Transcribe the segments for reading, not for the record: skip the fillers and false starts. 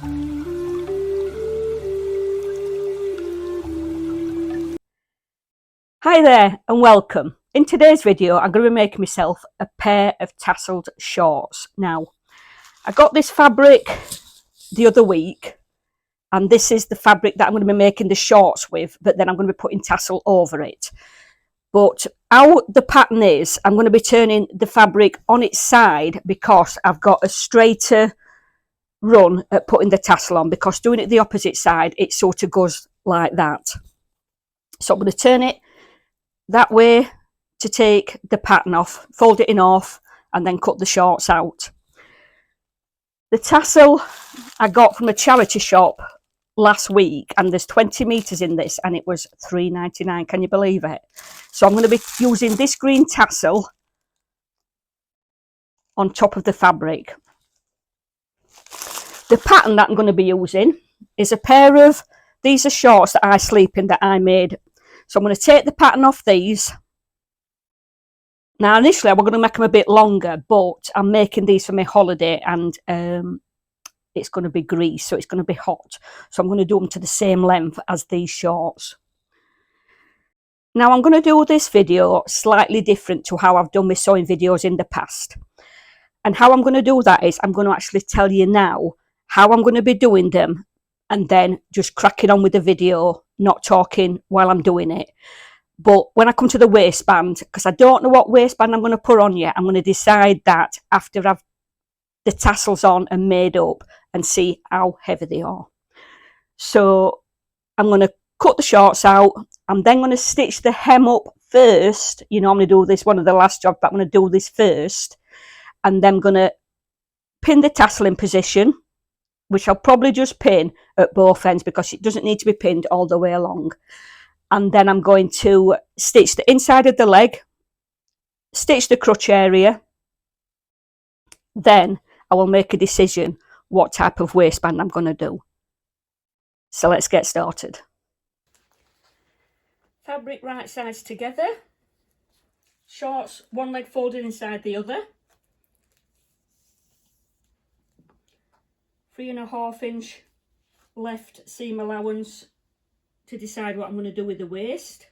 Hi there and welcome. In today's video I'm going to be making myself a pair of tasseled shorts. Now I got this fabric the other week and this is the fabric that I'm going to be making the shorts with, but then I'm going to be putting tassel over it. But how the pattern is, I'm going to be turning the fabric on its side because I've got a straighter run at putting the tassel on, because doing it the opposite side it sort of goes like that. So I'm going to turn it that way to take the pattern off, fold it in half and then cut the shorts out. The tassel I got from a charity shop last week and there's 20 meters in this and it was £3.99. Can you believe it? So I'm going to be using this green tassel on top of the fabric. The pattern that I'm going to be using is a pair of, these are shorts that I sleep in that I made. So I'm going to take the pattern off these. Now, initially, we're going to make them a bit longer, but I'm making these for my holiday and it's going to be grease, so it's going to be hot. So I'm going to do them to the same length as these shorts. Now, I'm going to do this video slightly different to how I've done my sewing videos in the past. And how I'm going to do that is I'm going to actually tell you now how I'm going to be doing them and then just cracking on with the video, not talking while I'm doing it. But when I come to the waistband, because I don't know what waistband I'm going to put on yet, I'm going to decide that after I've the tassels on and made up and see how heavy they are. So I'm going to cut the shorts out. I'm then going to stitch the hem up first. You know, I'm going to do this one of the last jobs, but I'm going to do this first. And then I'm going to pin the tassel in position, which I'll probably just pin at both ends because it doesn't need to be pinned all the way along. And then I'm going to stitch the inside of the leg, stitch the crotch area. Then I will make a decision what type of waistband I'm going to do. So let's get started. Fabric right sides together. Shorts, one leg folded inside the other. 3.5 inch left seam allowance to decide what I'm going to do with the waist.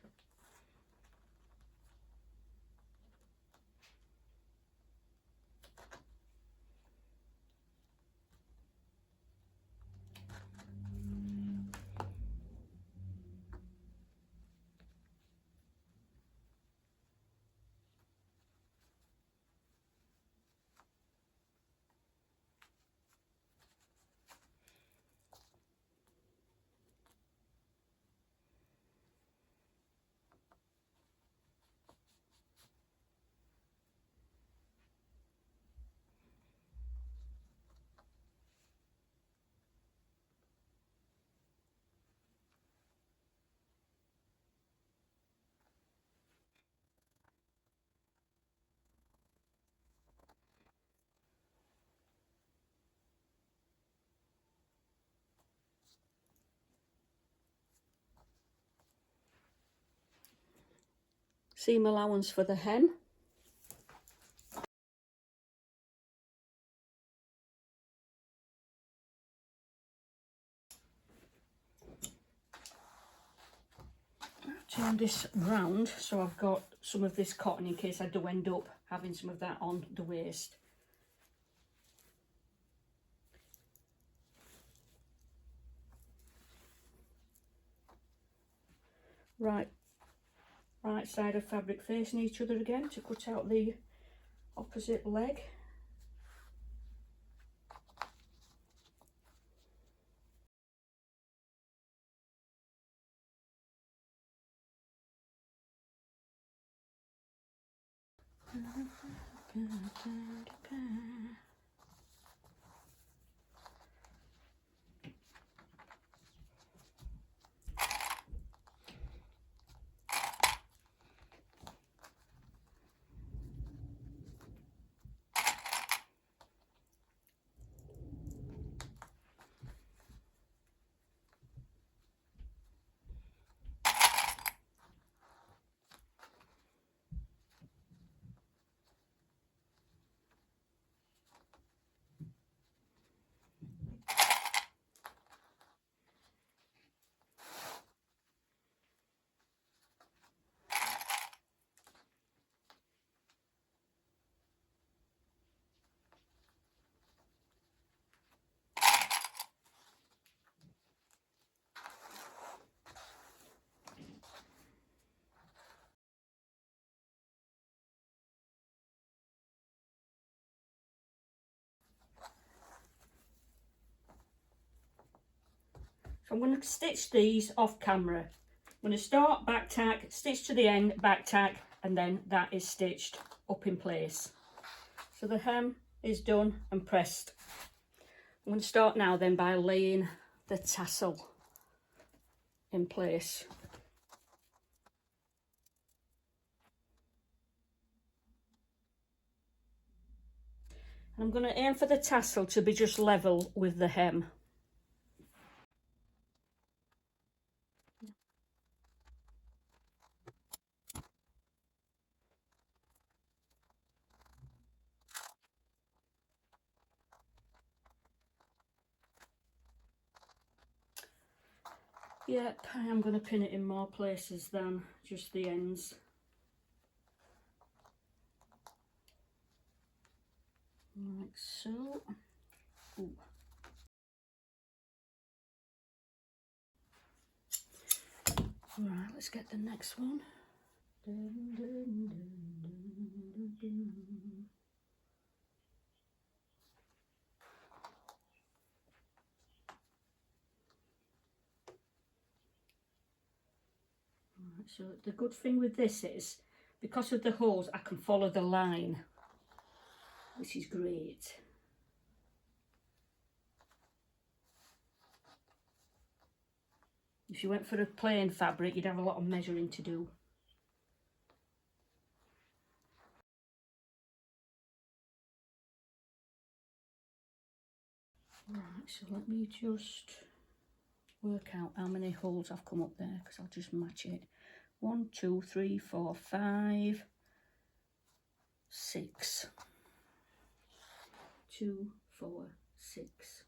Seam allowance for the hem. Turn this round so I've got some of this cotton in case I do end up having some of that on the waist. Right side of fabric facing each other again to cut out the opposite leg. So I'm going to stitch these off camera. I'm going to start back tack, stitch to the end, back tack, and then that is stitched up in place. So the hem is done and pressed. I'm going to start now then by laying the tassel in place. And I'm going to aim for the tassel to be just level with the hem. Yep, I am going to pin it in more places than just the ends. Like so. Ooh. Right, let's get the next one. Dun, dun, dun, dun, dun. Right, so the good thing with this is, because of the holes, I can follow the line, which is great. If you went for a plain fabric, you'd have a lot of measuring to do. Right, so let me just work out how many holes I've come up there, because I'll just match it. 1, 2, 3, 4, 5, 6. 2, 4, 6.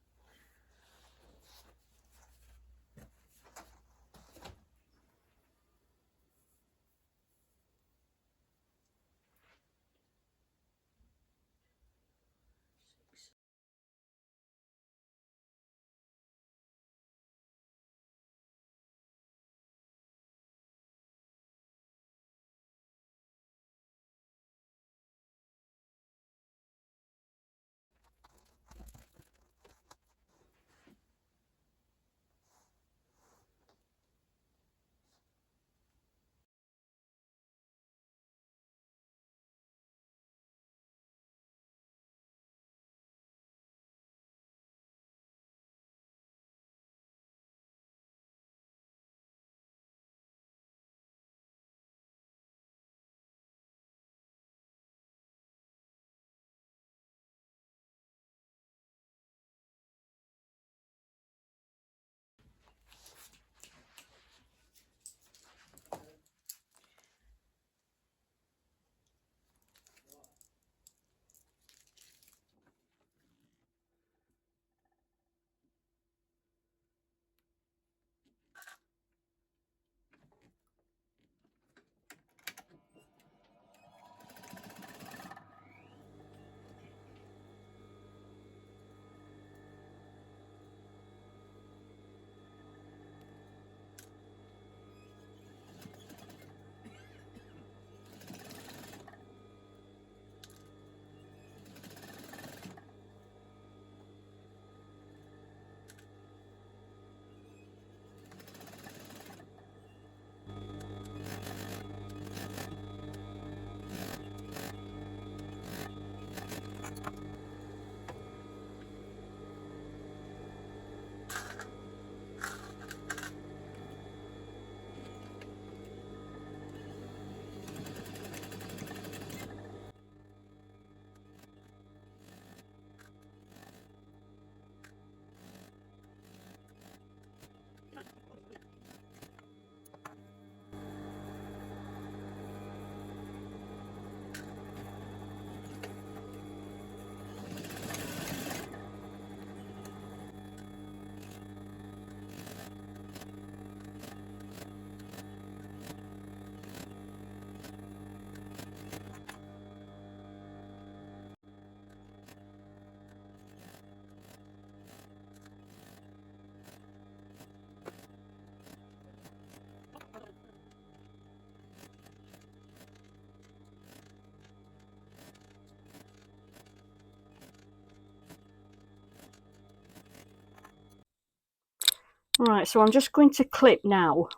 Right, so I'm just going to clip now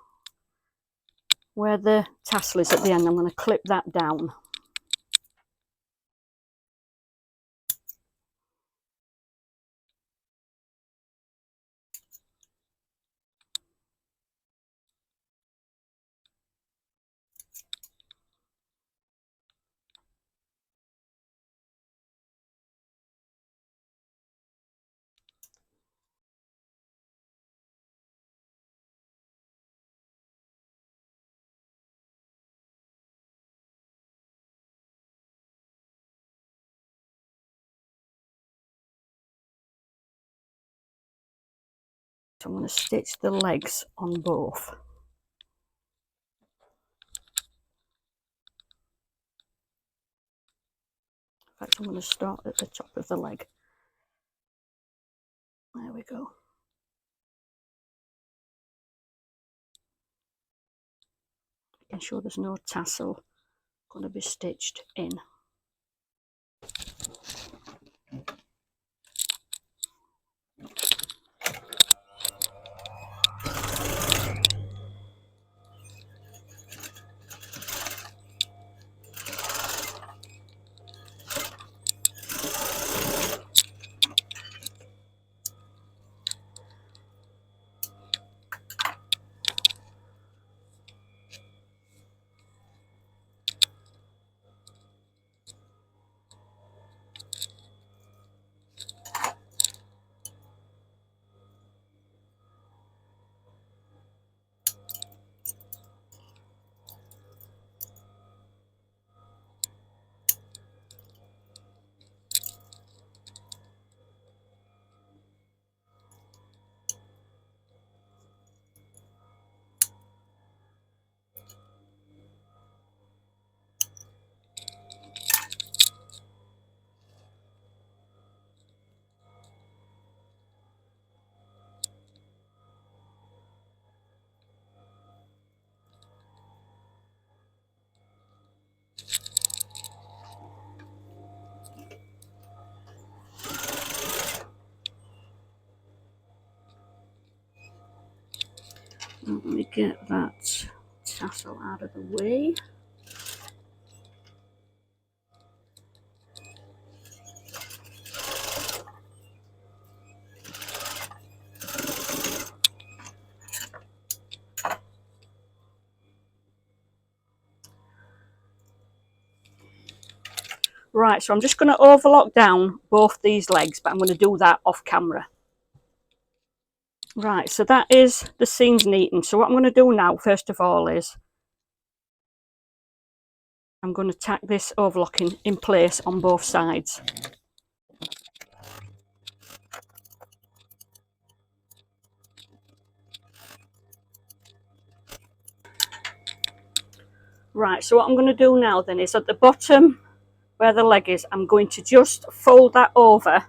where the tassel is at the end. I'm going to clip that down. So I'm going to stitch the legs on both. In fact, I'm going to start at the top of the leg. There we go. Making sure there's no tassel going to be stitched in. Let me get that tassel out of the way. Right, so I'm just going to overlock down both these legs, but I'm going to do that off camera. Right, so that is the seams neatened. So what I'm going to do now, first of all, is I'm going to tack this overlocking in place on both sides. Right, so what I'm going to do now then is at the bottom where the leg is, I'm going to just fold that over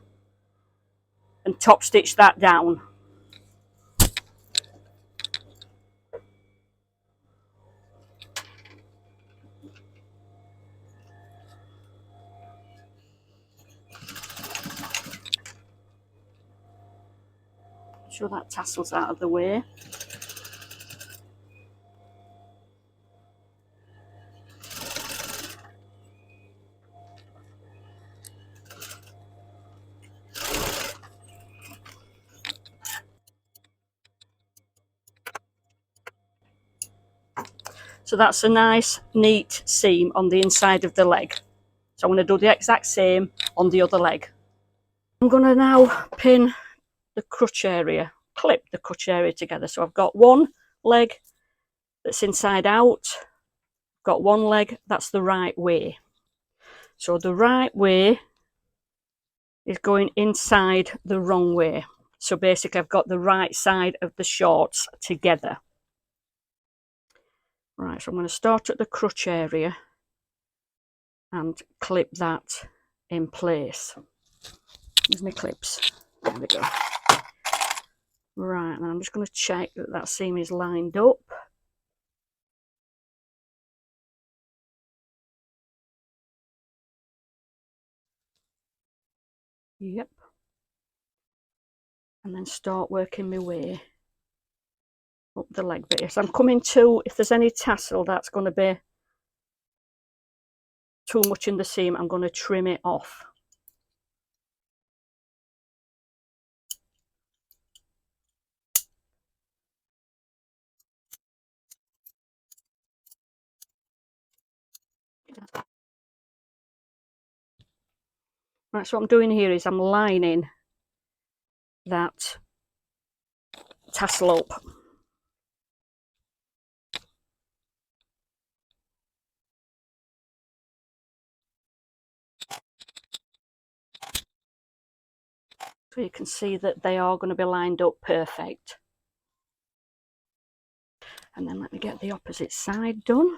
and top stitch that down. Sure that tassel's out of the way. So that's a nice neat seam on the inside of the leg. So I'm going to do the exact same on the other leg. I'm going to now pin the crutch area, clip the crutch area together. So I've got one leg that's inside out, got one leg that's the right way. So the right way is going inside the wrong way. So basically I've got the right side of the shorts together. Right, so I'm going to start at the crutch area and clip that in place. Here's my clips. There we go. Right, and I'm just going to check that that seam is lined up. Yep. And then start working my way up the leg bit. Yes, I'm coming to, if there's any tassel that's going to be too much in the seam, I'm going to trim it off. Right, so what I'm doing here is I'm lining that tassel up. So you can see that they are going to be lined up perfect. And then let me get the opposite side done.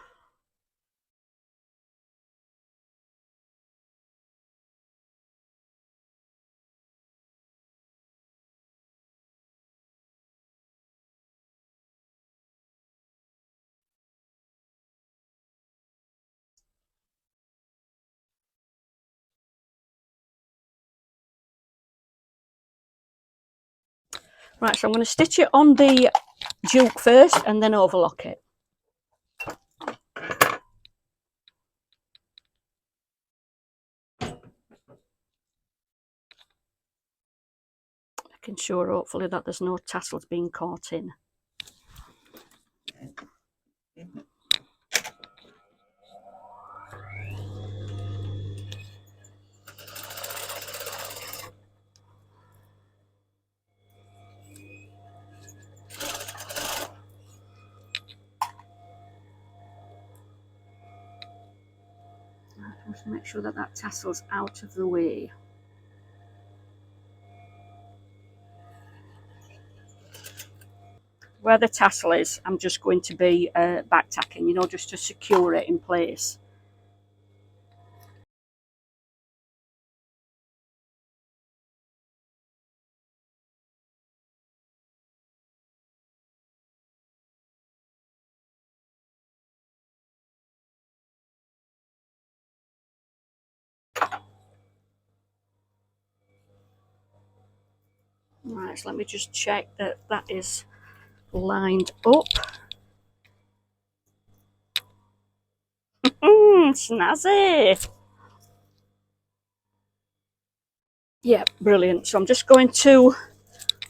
Right, so I'm going to stitch it on the duke first and then overlock it. Making sure hopefully that there's no tassels being caught in. Just make sure that that tassel's out of the way. Where the tassel is, I'm just going to be back tacking, you know, just to secure it in place. Right, so let me just check that that is lined up. Snazzy! Yeah, brilliant. So I'm just going to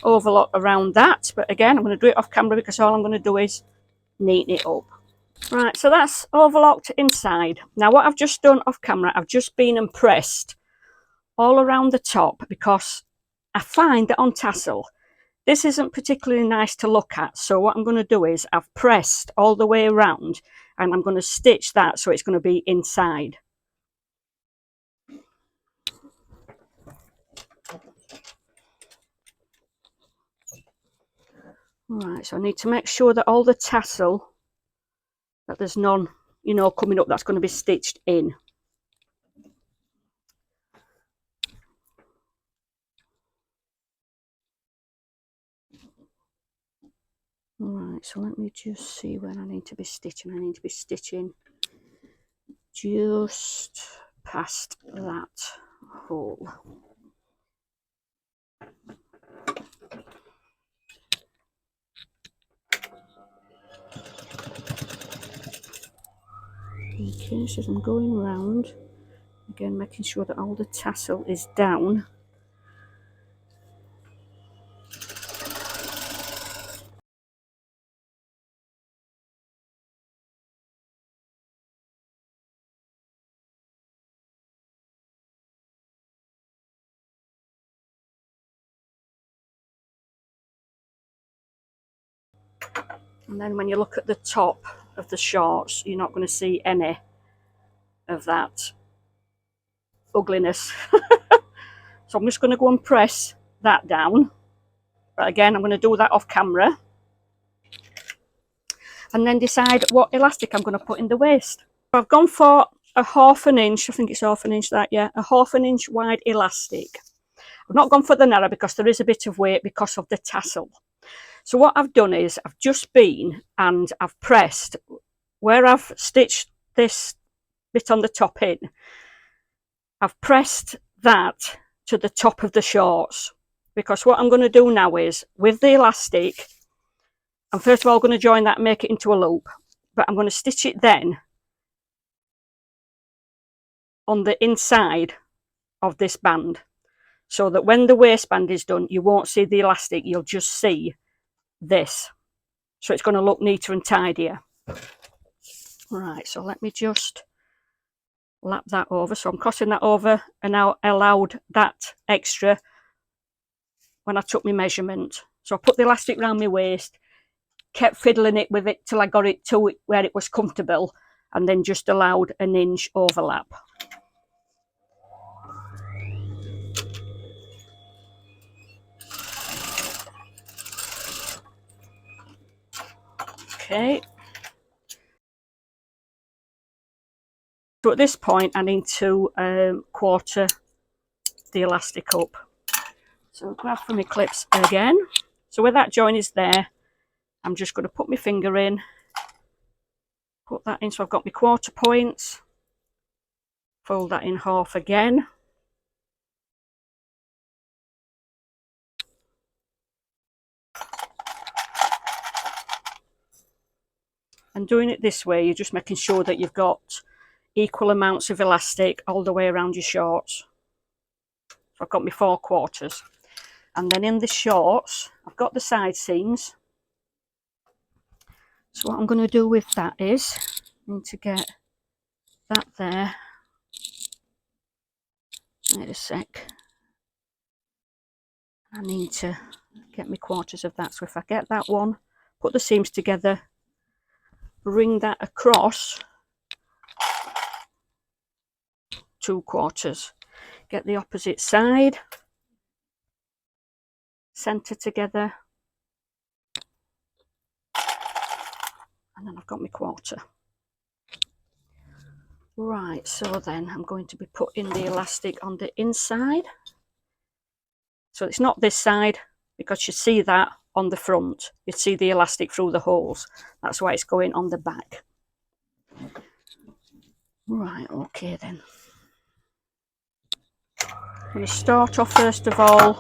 overlock around that, but again, I'm going to do it off camera because all I'm going to do is neaten it up. Right, so that's overlocked inside. Now what I've just done off camera, I've just been and pressed all around the top because I find that on tassel, this isn't particularly nice to look at. So what I'm going to do is I've pressed all the way around and I'm going to stitch that so it's going to be inside. Right, so I need to make sure that all the tassel, that there's none, you know, coming up that's going to be stitched in. Right, so let me just see where I need to be stitching. I need to be stitching just past that hole. Okay, so as I'm going round, again making sure that all the tassel is down. And then when you look at the top of the shorts, you're not going to see any of that ugliness. So I'm just going to go and press that down. But again, I'm going to do that off camera. And then decide what elastic I'm going to put in the waist. I've gone for a 1/2 inch, I think it's 1/2 inch that, yeah, a 1/2 inch wide elastic. I've not gone for the narrow because there is a bit of weight because of the tassel. So what I've done is I've just been and I've pressed where I've stitched this bit on the top in. I've pressed that to the top of the shorts because what I'm going to do now is with the elastic, I'm first of all going to join that and make it into a loop, but I'm going to stitch it then on the inside of this band, so that when the waistband is done, you won't see the elastic, you'll just see this. So it's going to look neater and tidier. Right, so let me just lap that over. So I'm crossing that over, and I allowed that extra when I took my measurement. So I put the elastic around my waist, kept fiddling it with it till I got it to where it was comfortable, and then just allowed an inch overlap. Okay. So at this point, I need to quarter the elastic up. So I'll grab for my clips again. So where that join is there, I'm just going to put my finger in, put that in so I've got my quarter points, fold that in half again. And doing it this way, you're just making sure that you've got equal amounts of elastic all the way around your shorts. So I've got my 4 quarters. And then in the shorts, I've got the side seams. So what I'm going to do with that is, I need to get that there. Wait a sec. I need to get my quarters of that. So if I get that one, put the seams together, bring that across 2 quarters. Get the opposite side, centre together, and then I've got my quarter. Right, so then I'm going to be putting the elastic on the inside. So it's not this side, because you see that on the front. You see the elastic through the holes. That's why it's going on the back. Right, okay then. I'm going to start off first of all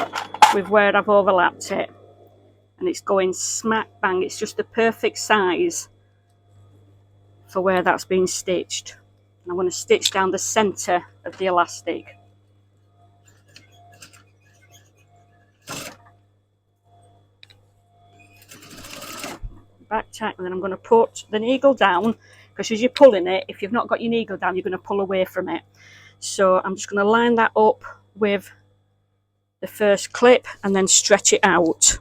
with where I've overlapped it. And it's going smack bang. It's just the perfect size for where that's been stitched. And I'm going to stitch down the centre of the elastic. Back tack, and then I'm going to put the needle down, because as you're pulling it, if you've not got your needle down, you're going to pull away from it. So I'm just going to line that up with the first clip and then stretch it out.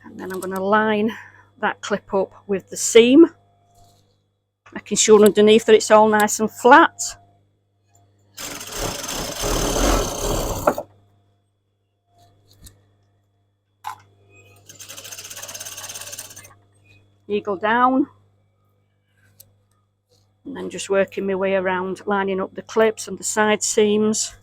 And then I'm going to line that clip up with the seam, making sure underneath that it's all nice and flat. Needle down, and then just working my way around, lining up the clips and the side seams.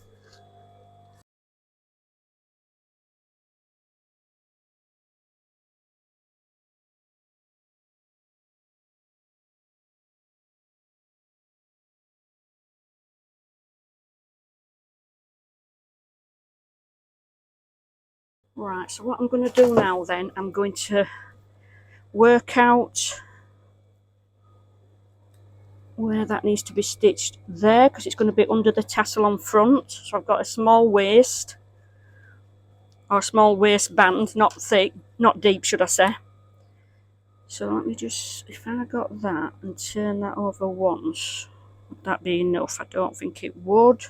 Right, so what I'm going to do now then, I'm going to work out where that needs to be stitched there, because it's going to be under the tassel on front. So I've got a small waist, or a small waistband, not thick, not deep should I say. So let me just, if I got that and turn that over once, would that be enough? I don't think it would.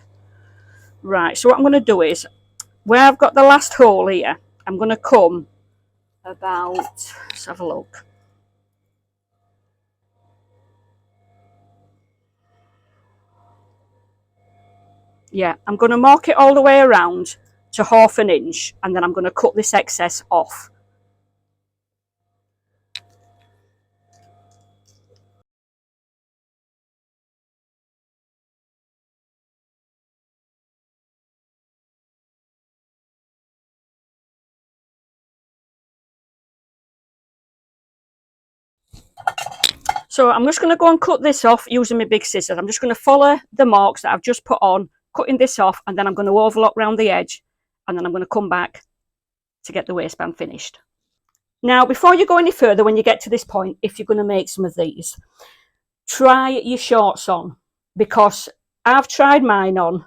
Right, so what I'm going to do is, where I've got the last hole here, I'm going to come about, let's have a look. Yeah, I'm going to mark it all the way around to 1/2 inch, and then I'm going to cut this excess off. So I'm just going to go and cut this off using my big scissors. I'm just going to follow the marks that I've just put on, cutting this off, and then I'm going to overlock round the edge, and then I'm going to come back to get the waistband finished. Now, before you go any further, when you get to this point, if you're going to make some of these, try your shorts on, because I've tried mine on.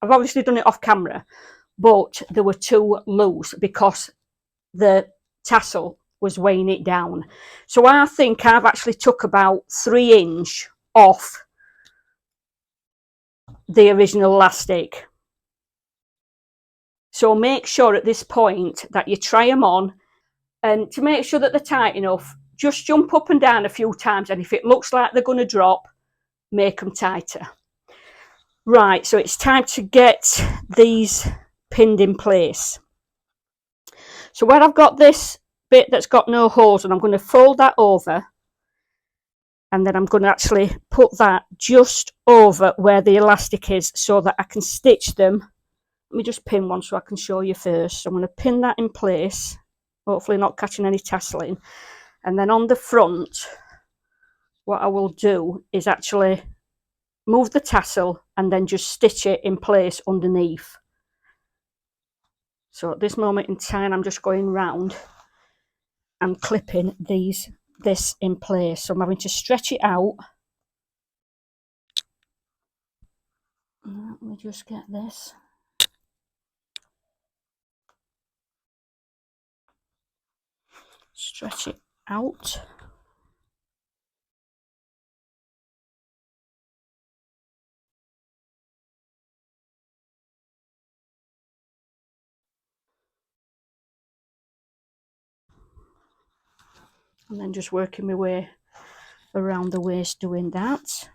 I've obviously done it off camera, but they were too loose because the tassel was weighing it down. So I think I've actually took about 3 inch off the original elastic. So make sure at this point that you try them on, and to make sure that they're tight enough, just jump up and down a few times, and if it looks like they're going to drop, make them tighter. Right, so it's time to get these pinned in place. So where I've got this bit that's got no holes, and I'm going to fold that over, and then I'm going to actually put that just over where the elastic is so that I can stitch them. Let me just pin one so I can show you first. So I'm going to pin that in place, hopefully not catching any tasseling. And then on the front, what I will do is actually move the tassel and then just stitch it in place underneath. So at this moment in time, I'm just going round and clipping this in place. So I'm having to stretch it out. Let me just get this. Stretch it out. And then just working my way around the waist doing that.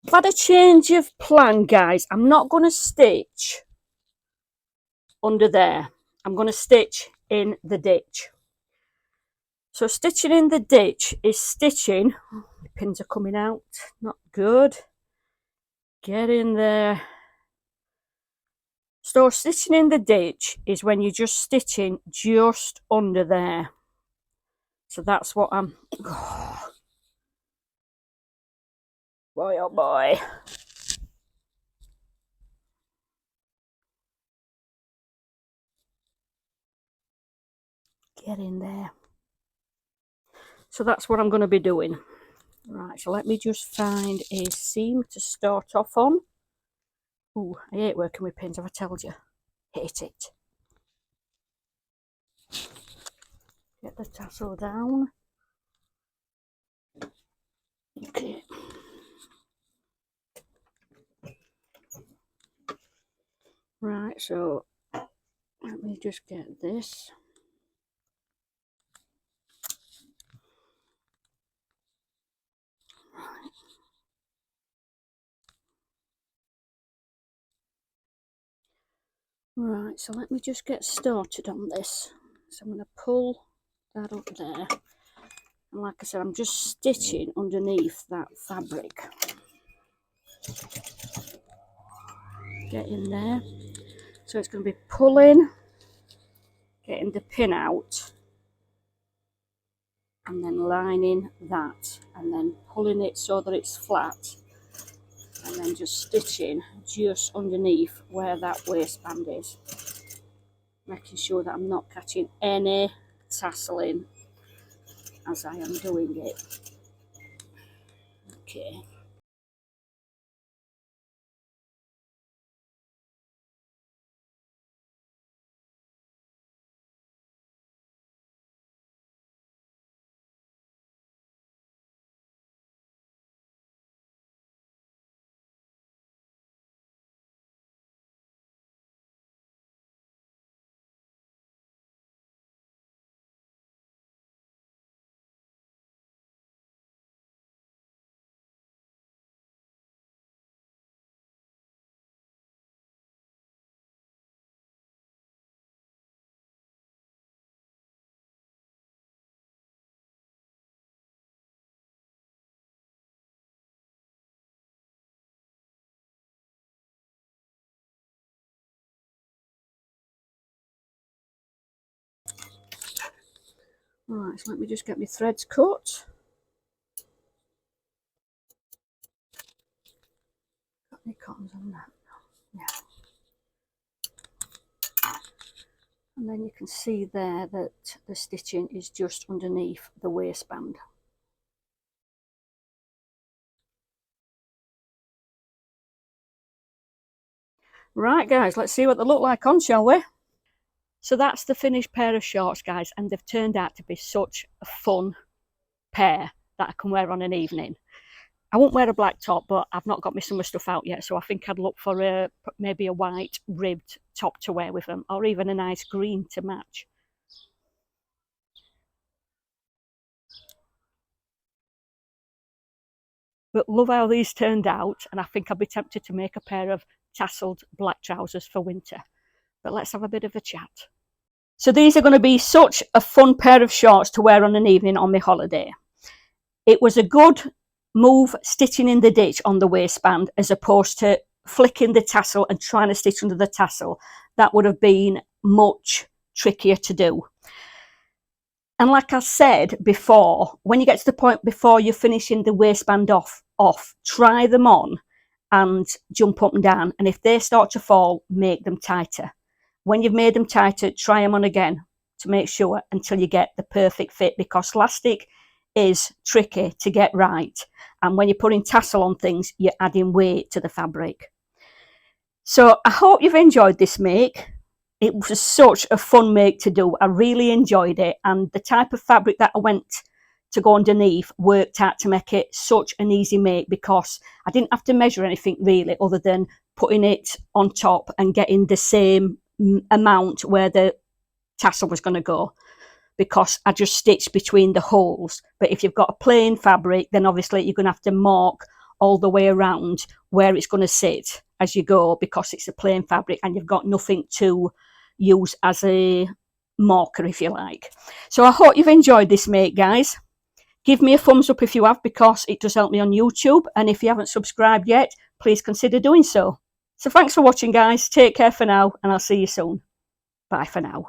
I've had a change of plan, guys. I'm not going to stitch under there. I'm going to stitch in the ditch. So stitching in the ditch is stitching. The pins are coming out. Not good. Get in there. So stitching in the ditch is when you're just stitching just under there. So that's what I'm... Oh, boy, oh boy. Get in there. So that's what I'm going to be doing. Right, so let me just find a seam to start off on. Ooh, I hate working with pins, have I told you? Hate it. Get the tassel down. Okay. Right, so let me just get this. Right, so let me just get started on this. So I'm going to pull that up there. And like I said, I'm just stitching underneath that fabric. Get in there. So it's going to be pulling, getting the pin out, and then lining that, and then pulling it so that it's flat, and then just stitching just underneath where that waistband is, making sure that I'm not catching any tasseling as I am doing it. Okay. Right, so let me just get my threads cut. Got any cottons on that? Yeah. And then you can see there that the stitching is just underneath the waistband. Right guys, let's see what they look like on, shall we? So that's the finished pair of shorts, guys, and they've turned out to be such a fun pair that I can wear on an evening. I won't wear a black top, but I've not got my summer stuff out yet, so I think I'd look for maybe a white ribbed top to wear with them, or even a nice green to match. But love how these turned out, and I think I'd be tempted to make a pair of tasseled black trousers for winter. But let's have a bit of a chat. So these are going to be such a fun pair of shorts to wear on an evening on my holiday. It was a good move stitching in the ditch on the waistband as opposed to flicking the tassel and trying to stitch under the tassel. That would have been much trickier to do. And like I said before, when you get to the point before you're finishing the waistband off, try them on and jump up and down. And if they start to fall, make them tighter. When you've made them tighter, try them on again to make sure until you get the perfect fit, because elastic is tricky to get right. And when you're putting tassel on things, you're adding weight to the fabric. So I hope you've enjoyed this make. It was such a fun make to do. I really enjoyed it. And the type of fabric that I went to go underneath worked out to make it such an easy make, because I didn't have to measure anything really other than putting it on top and getting the same amount where the tassel was going to go, because I just stitched between the holes. But if you've got a plain fabric, then obviously you're going to have to mark all the way around where it's going to sit as you go, because it's a plain fabric and you've got nothing to use as a marker, if you like. So I hope you've enjoyed this make, guys. Give me a thumbs up if you have, because it does help me on YouTube. And if you haven't subscribed yet, please consider doing so. So thanks for watching, guys. Take care for now, and I'll see you soon. Bye for now.